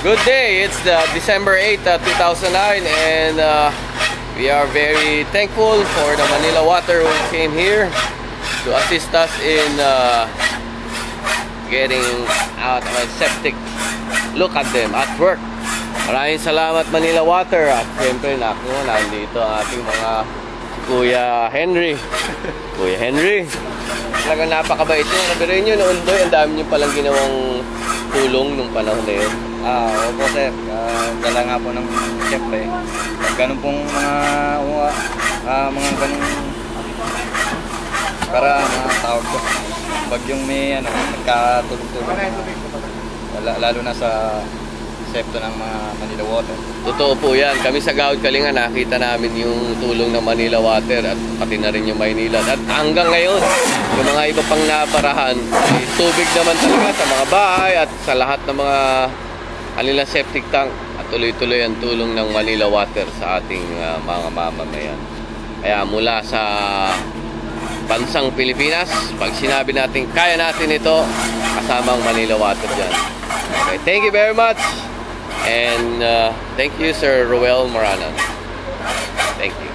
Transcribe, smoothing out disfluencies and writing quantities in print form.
Good day. It's the December 8, 2009, and we are very thankful for the Manila Water who came here to assist us in getting out of septic. Look at them at work. Maraming salamat Manila Water. At siyempre nandito ang ating mga Kuya Henry. Kuya Henry, talagang napakabait nyo. Nabirin nyo noon doon, ang dami nyo palang ginawang tulong nung panahon na yun. Opo sir, dala nga po ng siyempre ganun pong mga ganun para tawag ko bagyong may nagkatulog-tulog lalo na sa septo ng mga Manila Water. Totoo po yan. Kami sa Gawad Kalinga nakita namin yung tulong ng Manila Water at pati na rin yung Maynila. At hanggang ngayon, yung mga iba pang naparahan, tubig naman talaga sa mga bahay at sa lahat ng mga kanilang septic tank. At tuloy-tuloy ang tulong ng Manila Water sa ating mga mamamayan. Kaya mula sa bansang Pilipinas, pag sinabi natin kaya natin ito, kasama ang Manila Water dyan. Okay, thank you very much. And thank you, Sir Roel Moranan. Thank you.